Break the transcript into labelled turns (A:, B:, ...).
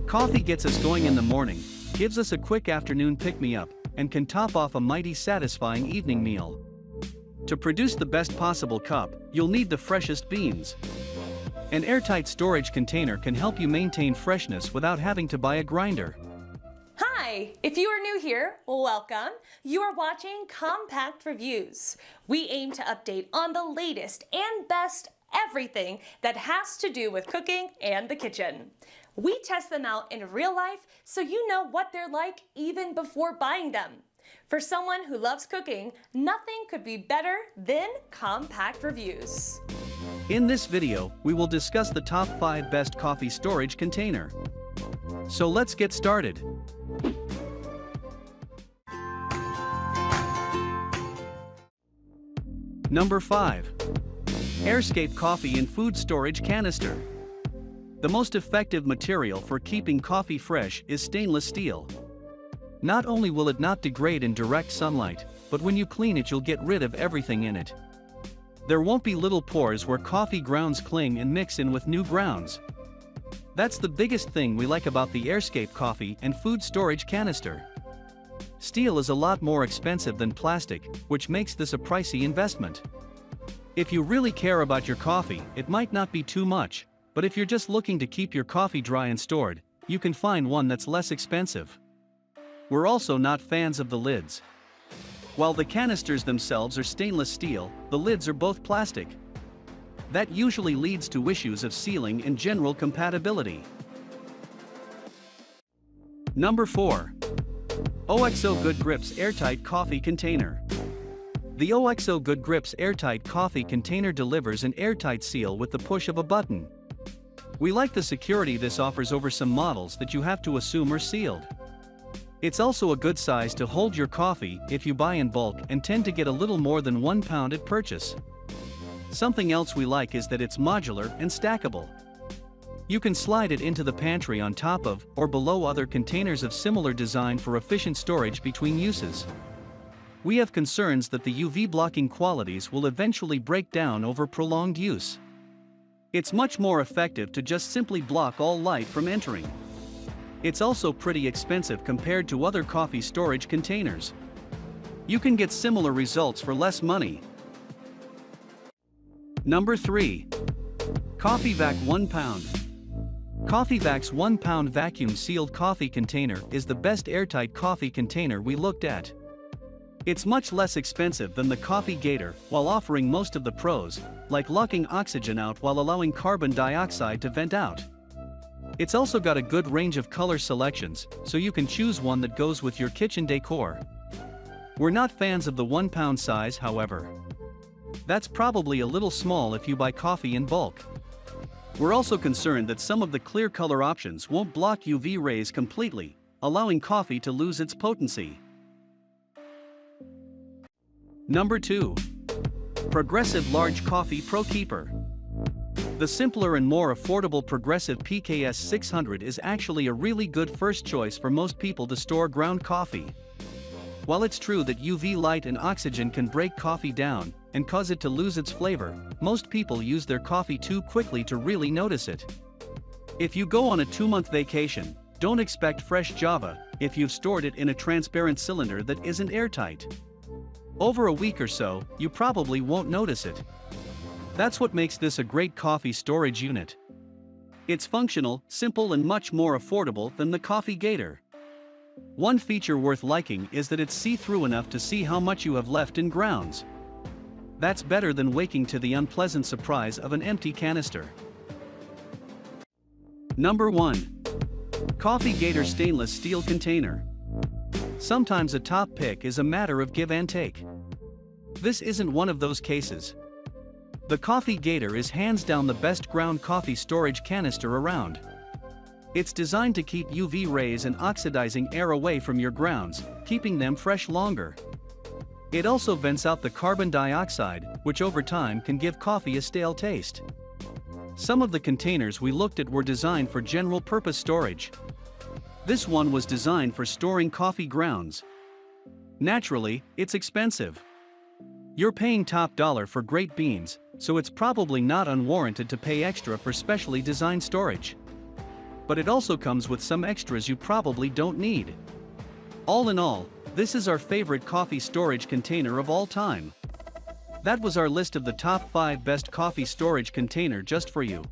A: Coffee gets us going in the morning, gives us a quick afternoon pick-me-up, and can top off a mighty satisfying evening meal. To produce the best possible cup, you'll need the freshest beans. An airtight storage container can help you maintain freshness without having to buy a grinder.
B: Hi! If you are new here, welcome. You are watching Compact Reviews. We aim to update on the latest and best everything that has to do with cooking and the kitchen. We test them out in real life so you know what they're like even before buying them. For someone who loves cooking, nothing could be better than Compact Reviews.
A: In this video, we will discuss the top 5 best coffee storage container. So let's get started. Number 5. Airscape Coffee and Food Storage Canister. The most effective material for keeping coffee fresh is stainless steel. Not only will it not degrade in direct sunlight, but when you clean it you'll get rid of everything in it. There won't be little pores where coffee grounds cling and mix in with new grounds. That's the biggest thing we like about the Airscape Coffee and Food Storage Canister. Steel is a lot more expensive than plastic, which makes this a pricey investment. If you really care about your coffee, it might not be too much, but if you're just looking to keep your coffee dry and stored, you can find one that's less expensive. We're also not fans of the lids. While the canisters themselves are stainless steel, the lids are both plastic. That usually leads to issues of sealing and general compatibility. Number 4. OXO Good Grips Airtight Coffee Container. The OXO Good Grips Airtight Coffee Container delivers an airtight seal with the push of a button. We like the security this offers over some models that you have to assume are sealed. It's also a good size to hold your coffee if you buy in bulk and tend to get a little more than 1 pound at purchase. Something else we like is that it's modular and stackable. You can slide it into the pantry on top of or below other containers of similar design for efficient storage between uses. We have concerns that the UV blocking qualities will eventually break down over prolonged use. It's much more effective to just simply block all light from entering. It's also pretty expensive compared to other coffee storage containers. You can get similar results for less money. Number 3. Coffeevac 1 pound. Coffeevac's 1 pound vacuum sealed coffee container is the best airtight coffee container we looked at. It's much less expensive than the Coffee Gator while offering most of the pros, like locking oxygen out while allowing carbon dioxide to vent out. It's also got a good range of color selections, so you can choose one that goes with your kitchen decor. We're not fans of the 1 pound size, however. That's probably a little small if you buy coffee in bulk. We're also concerned that some of the clear color options won't block UV rays completely, allowing coffee to lose its potency. Number 2. Progressive Large Coffee Pro Keeper. The simpler and more affordable Progressive PKS 600 is actually a really good first choice for most people to store ground coffee. While it's true that UV light and oxygen can break coffee down and cause it to lose its flavor, most people use their coffee too quickly to really notice it. If you go on a 2-month vacation, don't expect fresh Java if you've stored it in a transparent cylinder that isn't airtight. Over a week or so, you probably won't notice it. That's what makes this a great coffee storage unit. It's functional, simple and much more affordable than the Coffee Gator. One feature worth liking is that it's see-through enough to see how much you have left in grounds. That's better than waking to the unpleasant surprise of an empty canister. Number 1. Coffee Gator Stainless Steel Container. Sometimes a top pick is a matter of give and take. This isn't one of those cases. The Coffee Gator is hands down the best ground coffee storage canister around. It's designed to keep UV rays and oxidizing air away from your grounds, keeping them fresh longer. It also vents out the carbon dioxide, which over time can give coffee a stale taste. Some of the containers we looked at were designed for general purpose storage. This one was designed for storing coffee grounds. Naturally, it's expensive. You're paying top dollar for great beans, so it's probably not unwarranted to pay extra for specially designed storage. but it also comes with some extras you probably don't need. All in all, this is our favorite coffee storage container of all time. That was our list of the top 5 best coffee storage container just for you.